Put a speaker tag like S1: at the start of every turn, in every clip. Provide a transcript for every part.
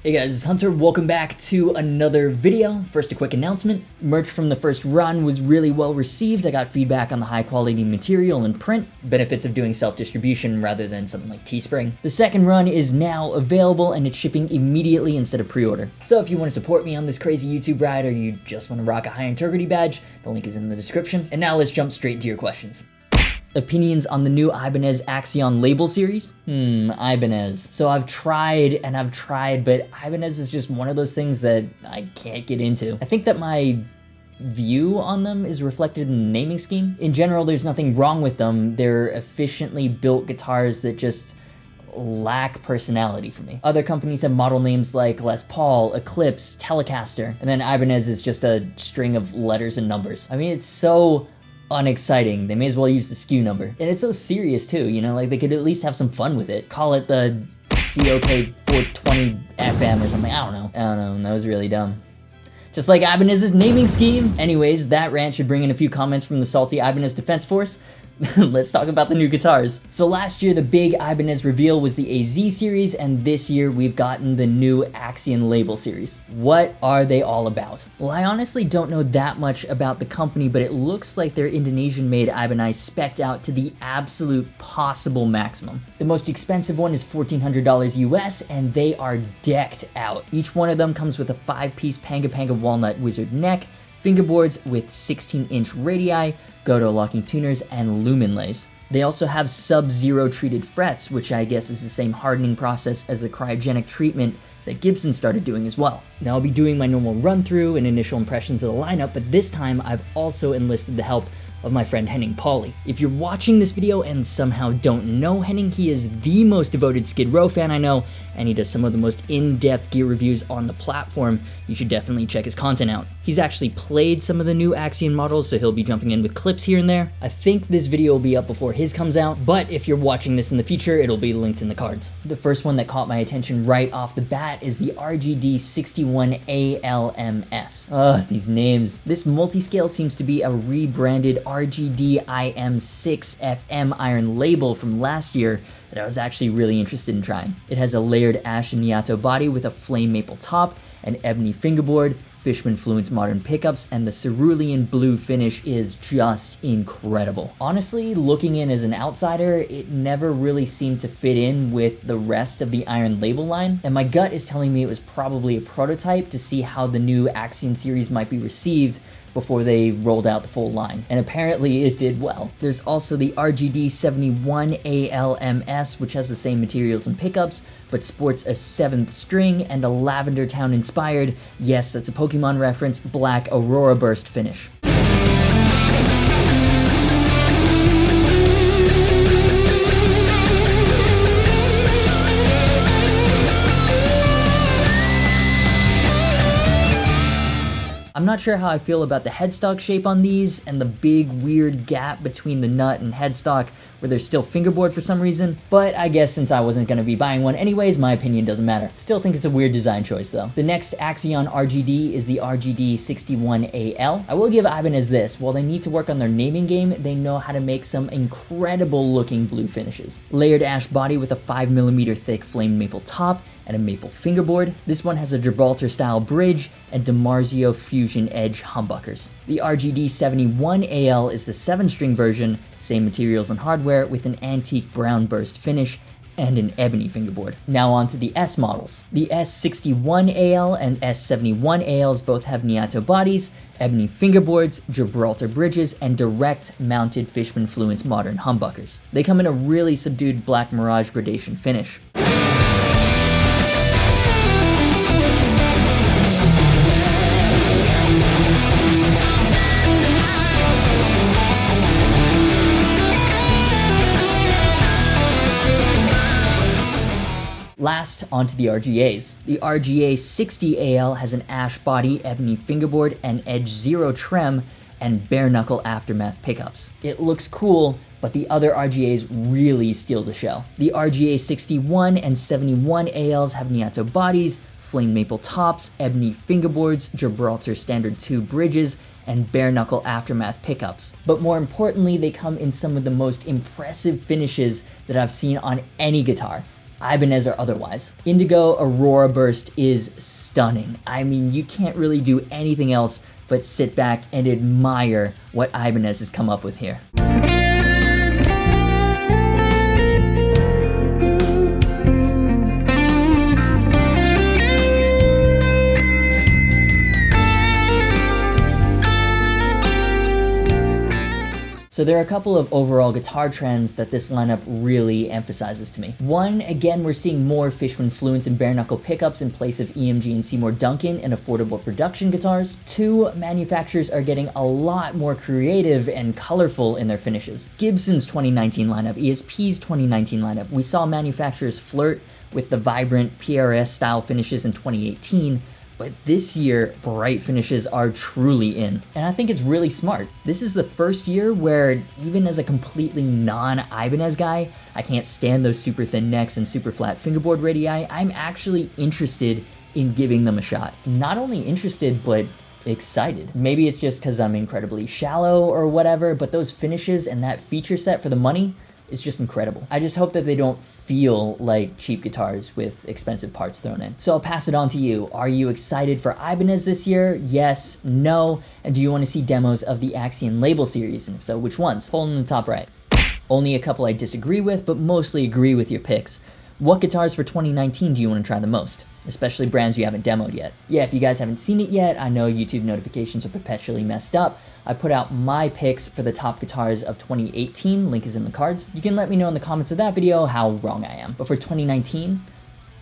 S1: Hey guys, it's Hunter. Welcome back to another video. First, a quick announcement. Merch from the first run was really well received. I got feedback on the high quality material and print, benefits of doing self-distribution rather than something like Teespring. The second run is now available and it's shipping immediately instead of pre-order. So if you want to support me on this crazy YouTube ride or you just want to rock a high integrity badge, the link is in the description. And now let's jump straight into your questions. Opinions on the new Ibanez Axion Label series? Ibanez. So I've tried, but Ibanez is just one of those things that I can't get into. I think that my view on them is reflected in the naming scheme. In general, there's nothing wrong with them. They're efficiently built guitars that just lack personality for me. Other companies have model names like Les Paul, Eclipse, Telecaster, and then Ibanez is just a string of letters and numbers. I mean, it's so unexciting. They may as well use the SKU number. And it's so serious too, you know, like they could at least have some fun with it. Call it the COK 420 FM or something. I don't know. That was really dumb. Just like Ibanez's naming scheme. Anyways, that rant should bring in a few comments from the salty Ibanez Defense Force. Let's talk about the new guitars. So last year, the big Ibanez reveal was the AZ series, and this year we've gotten the new Axion Label series. What are they all about? Well, I honestly don't know that much about the company, but it looks like their Indonesian-made Ibanez spec'd out to the absolute possible maximum. The most expensive one is $1,400 US, and they are decked out. Each one of them comes with a 5-piece Panga Panga walnut wizard neck, fingerboards with 16-inch radii, Goto locking tuners, and lumen lays. They also have sub-zero treated frets, which I guess is the same hardening process as the cryogenic treatment that Gibson started doing as well. Now I'll be doing my normal run-through and initial impressions of the lineup, but this time I've also enlisted the help of my friend Henning Pauly. If you're watching this video and somehow don't know Henning, he is the most devoted Skid Row fan I know, and he does some of the most in-depth gear reviews on the platform. You should definitely check his content out. He's actually played some of the new Axion models, so he'll be jumping in with clips here and there. I think this video will be up before his comes out, but if you're watching this in the future, it'll be linked in the cards. The first one that caught my attention right off the bat is the RGD 61 ALMS. Ugh, these names. This multi-scale seems to be a rebranded RGD IM6 FM iron label from last year that I was actually really interested in trying. It has a layered ash and Niato body with a flame maple top, an ebony fingerboard, Fishman Fluence modern pickups, and the cerulean blue finish is just incredible. Honestly, looking in as an outsider, it never really seemed to fit in with the rest of the Iron Label line, and my gut is telling me it was probably a prototype to see how the new Axion series might be received before they rolled out the full line, and apparently it did well. There's also the RGD 71 ALMS, which has the same materials and pickups, but sports a 7th string and a Lavender Town inspired, yes, that's a Pokemon reference, black Aurora Burst finish. I'm not sure how I feel about the headstock shape on these and the big weird gap between the nut and headstock where there's still fingerboard for some reason, but I guess since I wasn't going to be buying one anyways, my opinion doesn't matter. Still think it's a weird design choice though. The next Axion RGD is the RGD 61 AL. I will give Ibanez this, while they need to work on their naming game, they know how to make some incredible looking blue finishes. Layered ash body with a 5mm thick flame maple top and a maple fingerboard. This one has a Gibraltar style bridge and DiMarzio Fusion Edge humbuckers. The RGD 71 AL is the 7-string version, same materials and hardware with an antique brown burst finish and an ebony fingerboard. Now on to the S models. The S61 AL and S71 ALs both have Niato bodies, ebony fingerboards, Gibraltar bridges, and direct mounted Fishman Fluence modern humbuckers. They come in a really subdued black mirage gradation finish. Last, onto the RGAs. The RGA 60 AL has an ash body, ebony fingerboard, and Edge Zero trem, and bare knuckle aftermath pickups. It looks cool, but the other RGAs really steal the show. The RGA 61 and 71 ALs have Niato bodies, flame maple tops, ebony fingerboards, Gibraltar standard 2 bridges, and bare knuckle aftermath pickups. But more importantly, they come in some of the most impressive finishes that I've seen on any guitar. Ibanez or otherwise. Indigo Aurora Burst is stunning. I mean, you can't really do anything else but sit back and admire what Ibanez has come up with here. So there are a couple of overall guitar trends that this lineup really emphasizes to me. One, again, we're seeing more Fishman Fluence and bare knuckle pickups in place of EMG and Seymour Duncan and affordable production guitars. Two, manufacturers are getting a lot more creative and colorful in their finishes. Gibson's 2019 lineup, ESP's 2019 lineup, we saw manufacturers flirt with the vibrant PRS style finishes in 2018, but this year, bright finishes are truly in. And I think it's really smart. This is the first year where, even as a completely non-Ibanez guy, I can't stand those super thin necks and super flat fingerboard radii, I'm actually interested in giving them a shot. Not only interested, but excited. Maybe it's just because I'm incredibly shallow or whatever, but those finishes and that feature set for the money, it's just incredible. I just hope that they don't feel like cheap guitars with expensive parts thrown in. So I'll pass it on to you. Are you excited for Ibanez this year? Yes, no, and do you want to see demos of the Axion Label series? And if so, which ones? Poll in the top right. Only a couple I disagree with, but mostly agree with your picks. What guitars for 2019 do you want to try the most? Especially brands you haven't demoed yet. Yeah, if you guys haven't seen it yet, I know YouTube notifications are perpetually messed up. I put out my picks for the top guitars of 2018, link is in the cards. You can let me know in the comments of that video how wrong I am. But for 2019,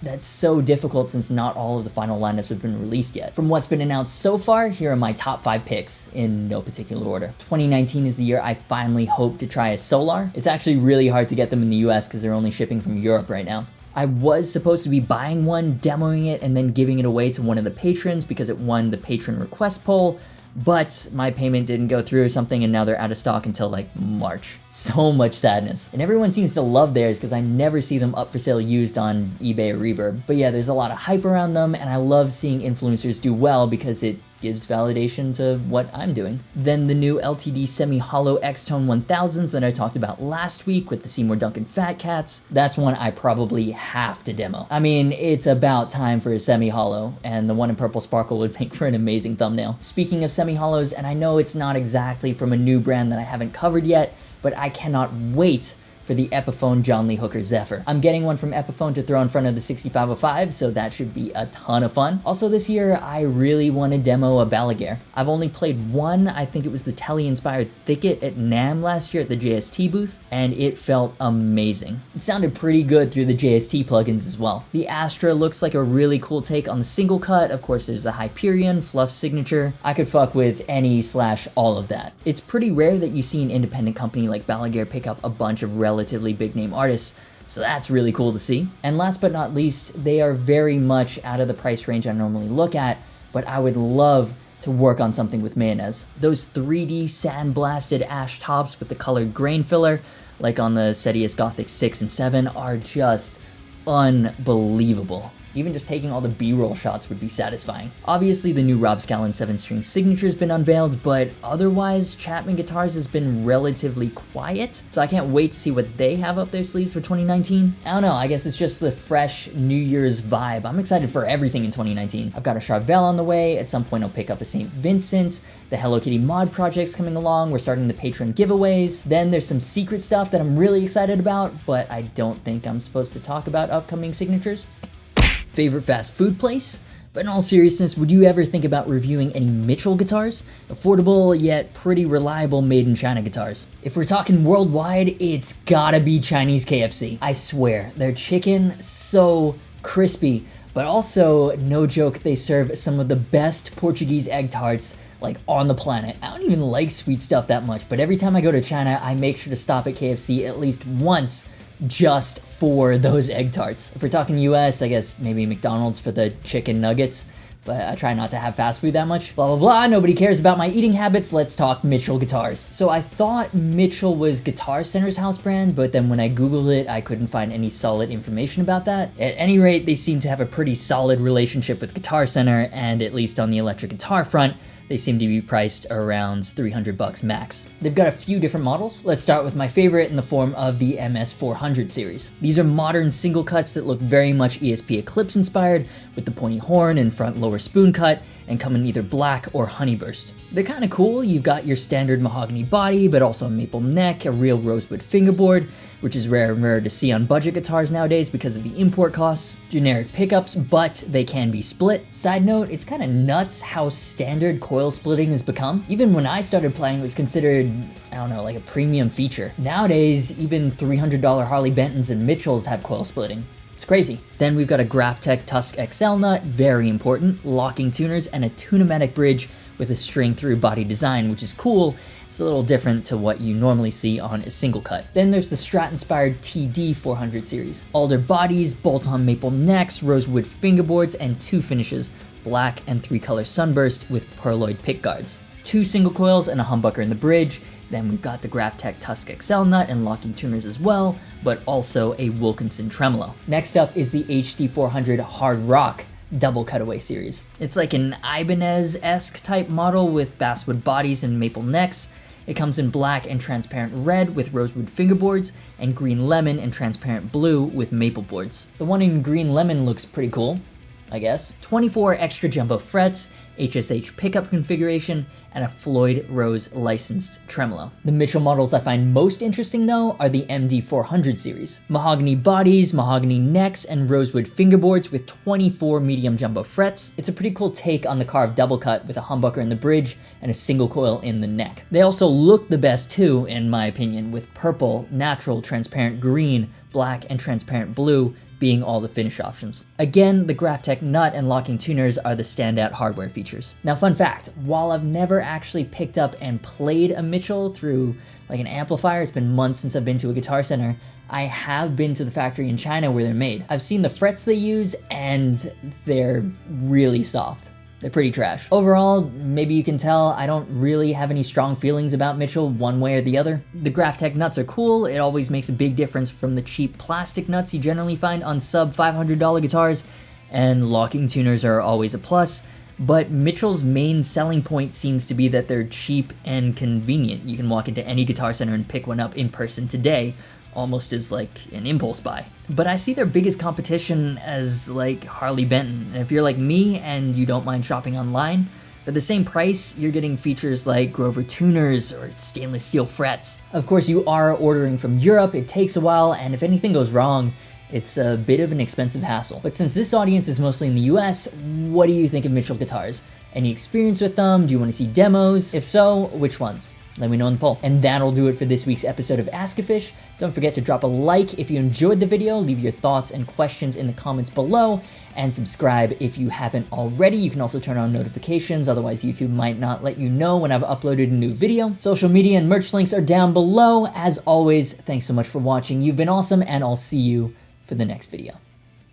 S1: that's so difficult since not all of the final lineups have been released yet. From what's been announced so far, here are my top 5 picks in no particular order. 2019 is the year I finally hope to try a Solar. It's actually really hard to get them in the US because they're only shipping from Europe right now. I was supposed to be buying one, demoing it, and then giving it away to one of the patrons because it won the patron request poll, but my payment didn't go through or something, and now they're out of stock until like March. So much sadness. And everyone seems to love theirs because I never see them up for sale used on eBay or Reverb. But yeah, there's a lot of hype around them, and I love seeing influencers do well because it gives validation to what I'm doing. Then the new LTD semi-hollow X-Tone 1000s that I talked about last week with the Seymour Duncan Fat Cats, that's one I probably have to demo. I mean, it's about time for a semi-hollow, and the one in Purple Sparkle would make for an amazing thumbnail. Speaking of semi-hollows, and I know it's not exactly from a new brand that I haven't covered yet, but I cannot wait for the Epiphone John Lee Hooker Zephyr. I'm getting one from Epiphone to throw in front of the 6505, so that should be a ton of fun. Also this year, I really want to demo a Balaguer. I've only played one, I think it was the Telly-inspired Thicket at NAMM last year at the JST booth, and it felt amazing. It sounded pretty good through the JST plugins as well. The Astra looks like a really cool take on the single cut. Of course, there's the Hyperion, Fluff Signature. I could fuck with any/all of that. It's pretty rare that you see an independent company like Balaguer pick up a bunch of relatively big name artists, so that's really cool to see. And last but not least, they are very much out of the price range I normally look at, but I would love to work on something with Mayonnaise. Those 3D sandblasted ash tops with the colored grain filler, like on the Cedius Gothic 6 and 7, are just unbelievable. Even just taking all the B-roll shots would be satisfying. Obviously, the new Rob Scallon 7-string signature has been unveiled, but otherwise, Chapman Guitars has been relatively quiet, so I can't wait to see what they have up their sleeves for 2019. I don't know, I guess it's just the fresh New Year's vibe. I'm excited for everything in 2019. I've got a Charvel on the way, at some point I'll pick up a St. Vincent, the Hello Kitty mod project's coming along, we're starting the patron giveaways, then there's some secret stuff that I'm really excited about, but I don't think I'm supposed to talk about upcoming signatures. Favorite fast food place? But in all seriousness, would you ever think about reviewing any Mitchell guitars? Affordable yet pretty reliable made in China guitars. If we're talking worldwide, it's gotta be Chinese KFC. I swear, their chicken, so crispy, but also, no joke, they serve some of the best Portuguese egg tarts like on the planet. I don't even like sweet stuff that much, but every time I go to China, I make sure to stop at KFC at least once just for those egg tarts. If we're talking US, I guess maybe McDonald's for the chicken nuggets, but I try not to have fast food that much. Blah, blah, blah, nobody cares about my eating habits, let's talk Mitchell guitars. So I thought Mitchell was Guitar Center's house brand, but then when I Googled it, I couldn't find any solid information about that. At any rate, they seem to have a pretty solid relationship with Guitar Center, and at least on the electric guitar front, they seem to be priced around $300 max. They've got a few different models. Let's start with my favorite in the form of the MS400 series. These are modern single cuts that look very much ESP Eclipse inspired, with the pointy horn and front lower spoon cut, and come in either black or honeyburst. They're kind of cool. You've got your standard mahogany body, but also a maple neck, a real rosewood fingerboard, which is rare to see on budget guitars nowadays because of the import costs, generic pickups, but they can be split. Side note, it's kind of nuts how standard coil splitting has become. Even when I started playing, it was considered, I don't know, like a premium feature. Nowadays, even $300 Harley Bentons and Mitchells have coil splitting. It's crazy. Then we've got a Graphtec Tusk XL nut, very important, locking tuners, and a tunematic bridge with a string through body design, which is cool. It's a little different to what you normally see on a single cut. Then there's the Strat-inspired TD 400 series. Alder bodies, bolt-on maple necks, rosewood fingerboards, and 2 finishes, black and 3-color sunburst with pearloid pick guards. 2 single coils and a humbucker in the bridge. Then we've got the Graphtec Tusk XL nut and locking tuners as well, but also a Wilkinson tremolo. Next up is the HD400 Hard Rock double cutaway series. It's like an Ibanez-esque type model with basswood bodies and maple necks. It comes in black and transparent red with rosewood fingerboards, and green lemon and transparent blue with maple boards. The one in green lemon looks pretty cool, I guess. 24 extra jumbo frets, HSH pickup configuration, and a Floyd Rose licensed tremolo. The Mitchell models I find most interesting though are the MD400 series. Mahogany bodies, mahogany necks, and rosewood fingerboards with 24 medium jumbo frets. It's a pretty cool take on the carved double cut with a humbucker in the bridge and a single coil in the neck. They also look the best too, in my opinion, with purple, natural, transparent green, black, and transparent blue being all the finish options. Again, the Graphtec nut and locking tuners are the standout hardware features. Now, fun fact, while I've never actually picked up and played a Mitchell through like an amplifier, it's been months since I've been to a Guitar Center, I have been to the factory in China where they're made. I've seen the frets they use and they're really soft. They're pretty trash. Overall, maybe you can tell I don't really have any strong feelings about Mitchell one way or the other. The Graphtec nuts are cool. It always makes a big difference from the cheap plastic nuts you generally find on sub $500 guitars, and locking tuners are always a plus. But Mitchell's main selling point seems to be that they're cheap and convenient. You can walk into any Guitar Center and pick one up in person today, almost as like an impulse buy. But I see their biggest competition as like Harley Benton. And if you're like me and you don't mind shopping online, for the same price, you're getting features like Grover tuners or stainless steel frets. Of course, you are ordering from Europe, it takes a while, and if anything goes wrong, it's a bit of an expensive hassle. But since this audience is mostly in the US, what do you think of Mitchell guitars? Any experience with them? Do you want to see demos? If so, which ones? Let me know in the poll. And that'll do it for this week's episode of Askafish. Don't forget to drop a like if you enjoyed the video, leave your thoughts and questions in the comments below, and subscribe if you haven't already. You can also turn on notifications, otherwise YouTube might not let you know when I've uploaded a new video. Social media and merch links are down below. As always, thanks so much for watching. You've been awesome, and I'll see you for the next video.